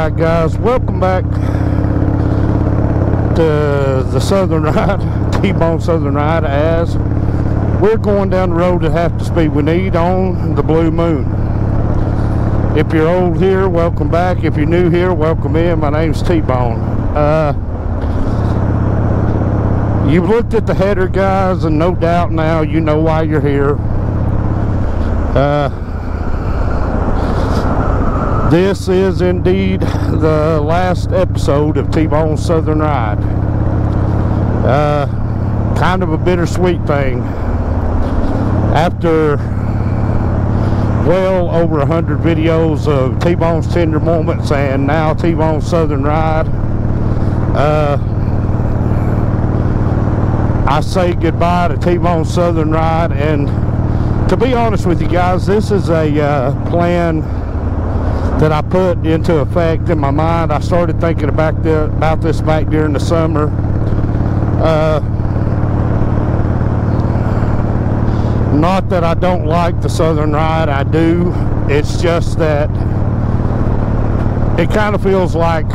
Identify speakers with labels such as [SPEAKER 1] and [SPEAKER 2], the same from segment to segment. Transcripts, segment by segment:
[SPEAKER 1] Alright guys, welcome back to the Southern Ride, T-Bone Southern Ride, as we're going down the road at half the speed we need on the Blue Moon. If you're old here, welcome back. If you're new here, welcome in. My name's T-Bone. You've looked at the header, guys, and no doubt now you know why you're here. This is indeed the last episode of T-Bone Southern Ride. Kind of a bittersweet thing. After well over 100 videos of T-Bone's Tender Moments and now T-Bone Southern Ride, I say goodbye to T-Bone Southern Ride. And to be honest with you guys, this is a plan that I put into effect in my mind. I started thinking about this back during the summer. Not that I don't like the Southern Ride, I do. It's just that it kind of feels like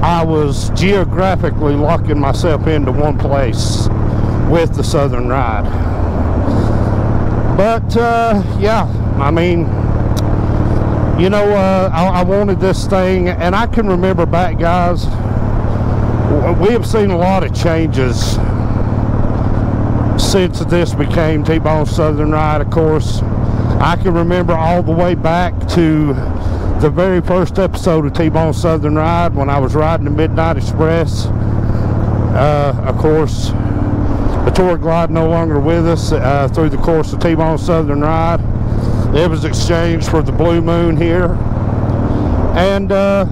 [SPEAKER 1] I was geographically locking myself into one place with the Southern Ride. But yeah, I mean, you know, I wanted this thing, and I can remember back, guys, we have seen a lot of changes since this became T-Bone Southern Ride. Of course, I can remember all the way back to the very first episode of T-Bone Southern Ride when I was riding the Midnight Express. Of course, the tour glide no longer with us through the course of T-Bone Southern Ride. It was exchanged for the Blue Moon here, and the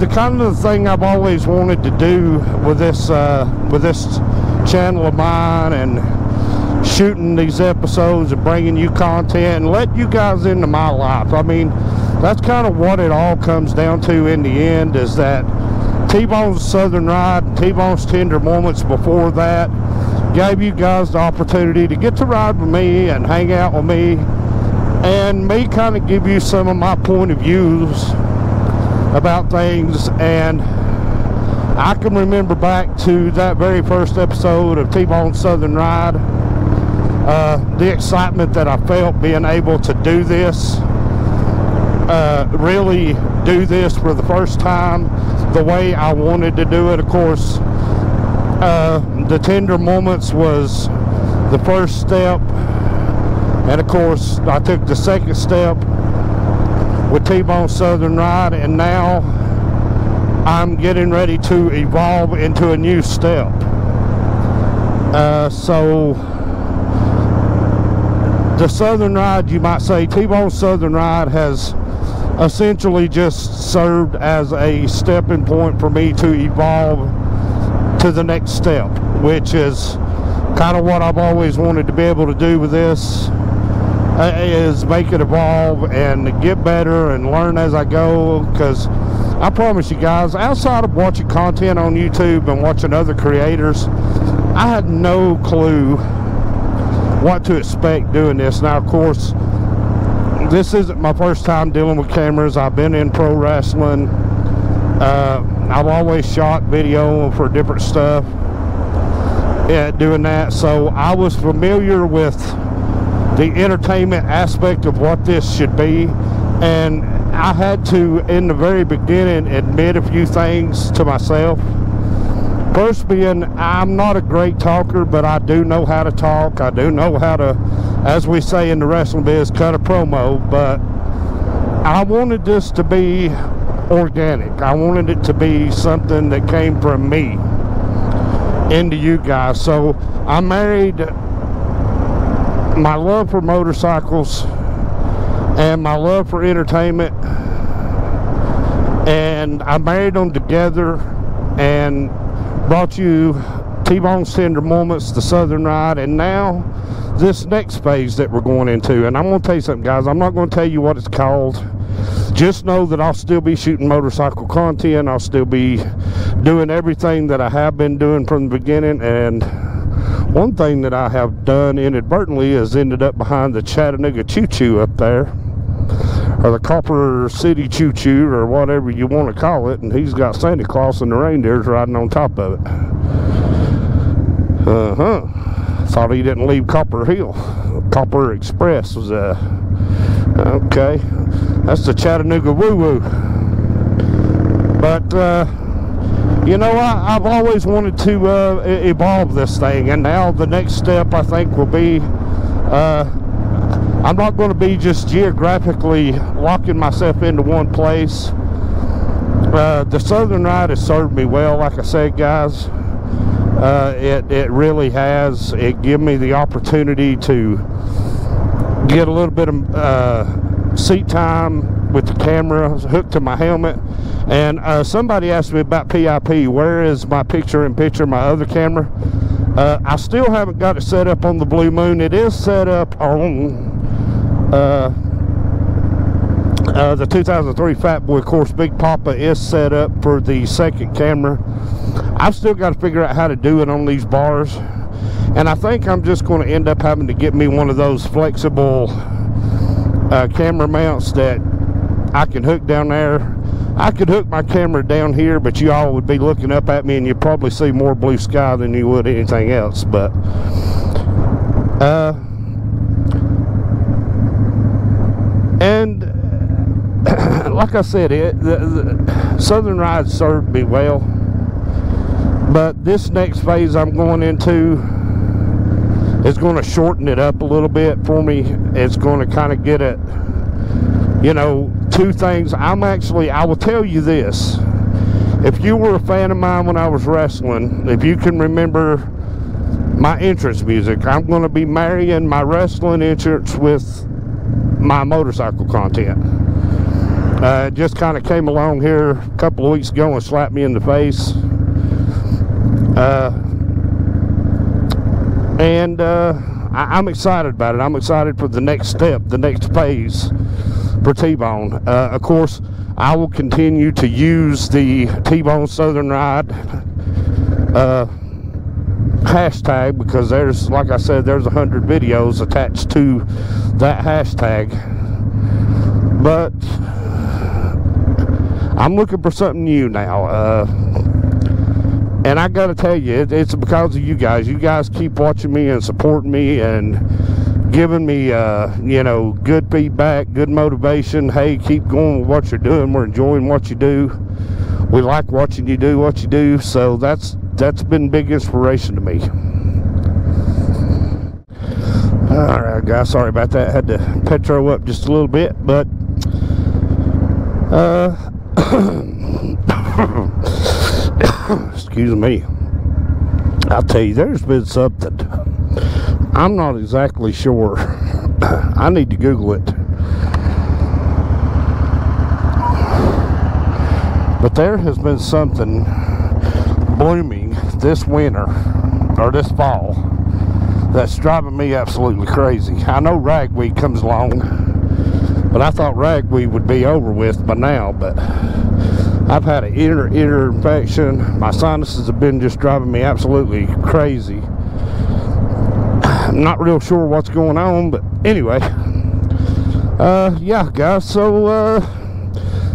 [SPEAKER 1] kind of thing I've always wanted to do with this channel of mine, and shooting these episodes and bringing you content and let you guys into my life. I mean, that's kind of what it all comes down to in the end, is that T-Bone's Southern Ride and T-Bone's Tender Moments before that gave you guys the opportunity to get to ride with me and hang out with me, and me kind of give you some of my point of views about things. And I can remember back to that very first episode of T-Bone Southern Ride, the excitement that I felt being able to do this, really do this for the first time the way I wanted to do it. Of course, the Tender Moments was the first step, and of course I took the second step with T-Bone Southern Ride, and now I'm getting ready to evolve into a new step. So the Southern Ride, you might say, T-Bone Southern Ride has essentially just served as a stepping point for me to evolve to the next step, which is kind of what I've always wanted to be able to do with this, is make it evolve and get better and learn as I go. Because I promise you guys, outside of watching content on YouTube and watching other creators, I had no clue what to expect doing this. Now, of course, this isn't my first time dealing with cameras. I've been in pro wrestling. I've always shot video for different stuff, doing that, so I was familiar with the entertainment aspect of what this should be. And I had to, in the very beginning, admit a few things to myself. First being, I'm not a great talker, but I do know how to talk. I do know how to, as we say in the wrestling biz, cut a promo. But I wanted this to be organic. I wanted it to be something that came from me into you guys. So I married my love for motorcycles and my love for entertainment, and I married them together and brought you T-Bone's Tender Moments, the Southern Ride, and now this next phase that we're going into. And I'm going to tell you something, guys. I'm not going to tell you what it's called. Just know that I'll still be shooting motorcycle content. I'll still be doing everything that I have been doing from the beginning. And one thing that I have done inadvertently is ended up behind the Chattanooga Choo Choo up there, or the Copper City Choo Choo, or whatever you want to call it, and he's got Santa Claus and the reindeers riding on top of it. Thought he didn't leave Copper Hill. Copper Express was okay. That's the Chattanooga Woo Woo. But you know, I've always wanted to evolve this thing, and now the next step I think will be I'm not going to be just geographically locking myself into one place. The Southern ride has served me well, like I said, guys. It really has. It given me the opportunity to get a little bit of seat time with the camera hooked to my helmet. And somebody asked me about PIP. Where is my picture-in-picture, my other camera? I still haven't got it set up on the Blue Moon. It is set up on the 2003 Fat Boy. Of course, Big Papa is set up for the second camera. I've still got to figure out how to do it on these bars, and I think I'm just going to end up having to get me one of those flexible camera mounts that I can hook down there. I could hook my camera down here, but you all would be looking up at me and you'd probably see more blue sky than you would anything else. But and like I said, the Southern ride served me well, but this next phase I'm going into is going to shorten it up a little bit for me. It's going to kind of get it, you know, two things. I will tell you this. If you were a fan of mine when I was wrestling, if you can remember my entrance music, I'm going to be marrying my wrestling entrance with my motorcycle content. It just kind of came along here a couple of weeks ago and slapped me in the face. I'm excited about it. I'm excited for the next step, the next phase for T-Bone. Of course, I will continue to use the T-Bone Southern Ride hashtag, because there's, like I said, there's 100 videos attached to that hashtag. But I'm looking for something new now. And I gotta tell you, it's because of you guys. You guys keep watching me and supporting me and giving me, you know, good feedback, good motivation. Hey, keep going with what you're doing. We're enjoying what you do. We like watching you do what you do. So that's been big inspiration to me. All right, guys, sorry about that. I had to petro up just a little bit, but excuse me. I'll tell you, there's been something. I'm not exactly sure. I need to Google it. But there has been something blooming this winter, or this fall, that's driving me absolutely crazy. I know ragweed comes along, but I thought ragweed would be over with by now, but I've had an ear infection. My sinuses have been just driving me absolutely crazy. I'm not real sure what's going on, but anyway, yeah, guys, so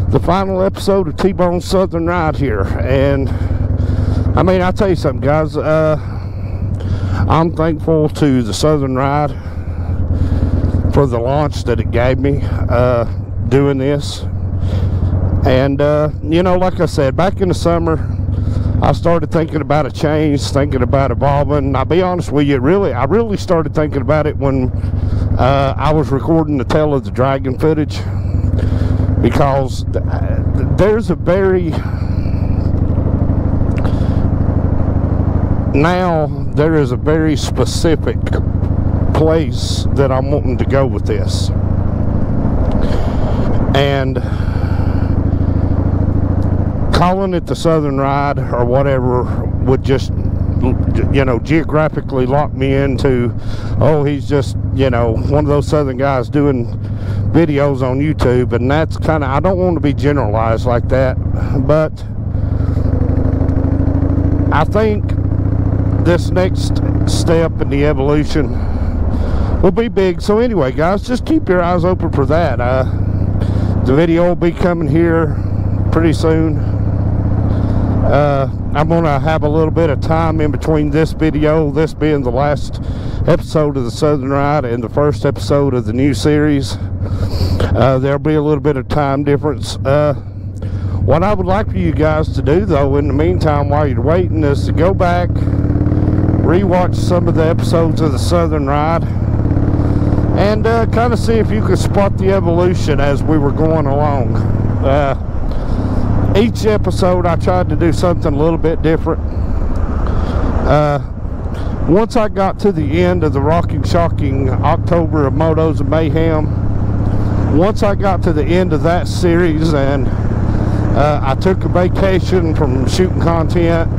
[SPEAKER 1] the final episode of T-Bone Southern Ride here. And I mean, I'll tell you something, guys, I'm thankful to the Southern Ride for the launch that it gave me doing this. And you know, like I said, back in the summer I started thinking about a change, thinking about evolving. I'll be honest with you, I really started thinking about it when I was recording the Tale of the Dragon footage, because there's a very specific place that I'm wanting to go with this. And calling it the Southern Ride or whatever would just, you know, geographically lock me into, oh, he's just, you know, one of those Southern guys doing videos on YouTube. And that's kind of, I don't want to be generalized like that, but I think this next step in the evolution will be big. So anyway, guys, just keep your eyes open for that. The video will be coming here pretty soon. I'm gonna have a little bit of time in between this video, this being the last episode of the Southern Ride and the first episode of the new series. There'll be a little bit of time difference. What I would like for you guys to do, though, in the meantime, while you're waiting, is to go back, rewatch some of the episodes of the Southern Ride, and kind of see if you could spot the evolution as we were going along. Each episode I tried to do something a little bit different. Once I got to the end of the Rocking Shocking October of Motos and Mayhem, once I got to the end of that series, and I took a vacation from shooting content,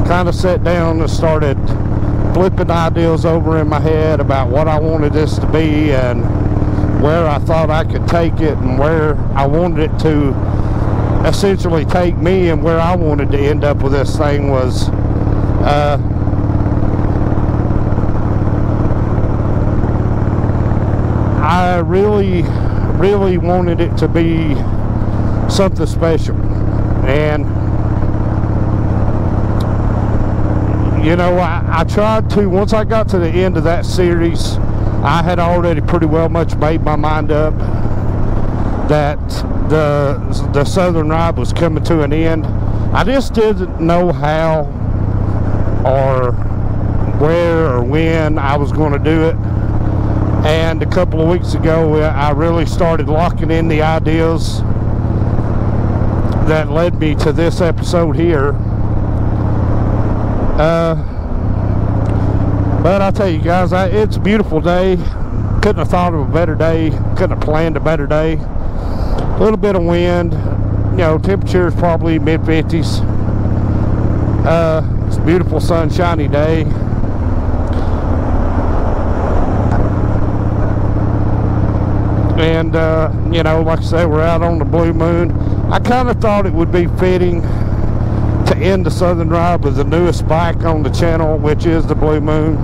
[SPEAKER 1] kind of sat down and started flipping ideas over in my head about what I wanted this to be and where I thought I could take it and where I wanted it to essentially take me, and where I wanted to end up with this thing was I really wanted it to be something special. And you know, I tried to, once I got to the end of that series, I had already pretty well much made my mind up that the Southern Ride was coming to an end. I just didn't know how or where or when I was going to do it. And a couple of weeks ago, I really started locking in the ideas that led me to this episode here. But I tell you guys, it's a beautiful day. Couldn't have thought of a better day. Couldn't have planned a better day. A little bit of wind. You know, temperature is probably mid-50s. It's a beautiful sunshiny day. And you know, like I say, we're out on the blue moon. I kind of thought it would be fitting to end the Southern Ride with the newest bike on the channel, which is the Blue Moon.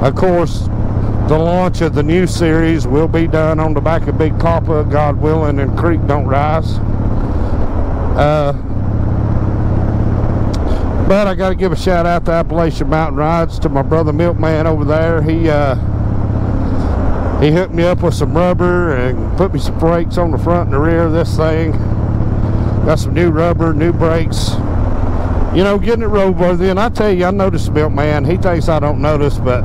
[SPEAKER 1] Of course, the launch of the new series will be done on the back of Big Papa, God willing, and Creek Don't Rise. But I got to give a shout out to Appalachian Mountain Rides, to my brother Milkman over there. He hooked me up with some rubber and put me some brakes on the front and the rear of this thing. Got some new rubber, new brakes. You know, getting it roadworthy. And I tell you, I noticed the Milkman. He thinks I don't notice, but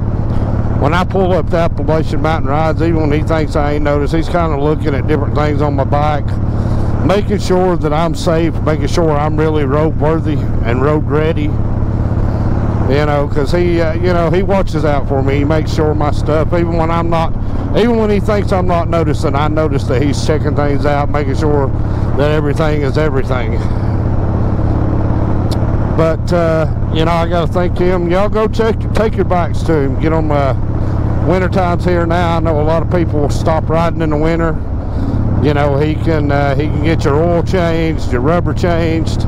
[SPEAKER 1] when I pull up the Appalachian Mountain Rides, even when he thinks I ain't noticed, he's kind of looking at different things on my bike, making sure that I'm safe, making sure I'm really roadworthy and road ready. You know, because he, you know, he watches out for me. He makes sure my stuff, even when I'm not, even when he thinks I'm not noticing, I notice that he's checking things out, making sure that everything is everything. But, you know, I got to thank him. Y'all go take your bikes to him. Get them, winter time's here now. I know a lot of people will stop riding in the winter. You know, he can get your oil changed, your rubber changed,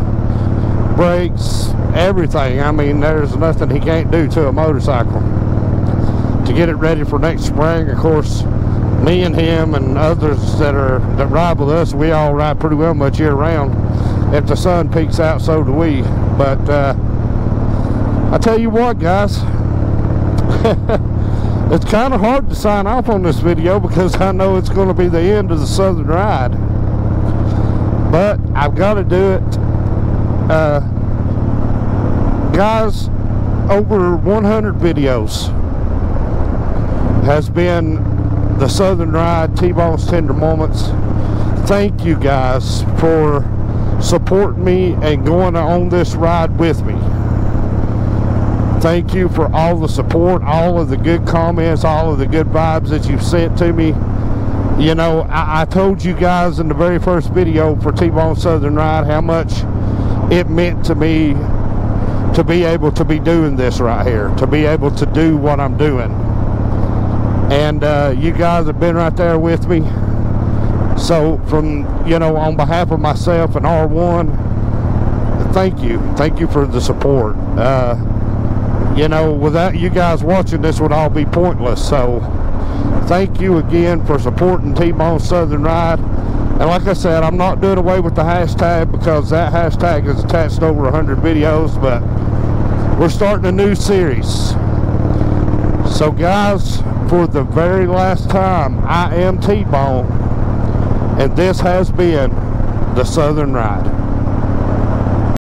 [SPEAKER 1] brakes, everything. I mean, there's nothing he can't do to a motorcycle to get it ready for next spring. Of course, me and him and others that ride with us, we all ride pretty well much year round. If the sun peeks out, so do we. But I tell you what, guys, it's kind of hard to sign off on this video because I know it's going to be the end of the Southern Ride, but I've got to do it. Guys, over 100 videos has been the Southern Ride, T-Bones Tender Moments. Thank you guys for supporting me and going on this ride with me. Thank you for all the support, all of the good comments, all of the good vibes that you've sent to me. You know, I told you guys in the very first video for T-Bone Southern Ride how much it meant to me to be able to be doing this right here, to be able to do what I'm doing. And you guys have been right there with me. So from, you know, on behalf of myself and R1, thank you for the support. You know, without you guys watching, this would all be pointless. So thank you again for supporting T-Bone Southern Ride. And like I said, I'm not doing away with the hashtag because that hashtag is attached to over 100 videos, but we're starting a new series. So guys, for the very last time, I am T-Bone, and this has been the Southern Ride.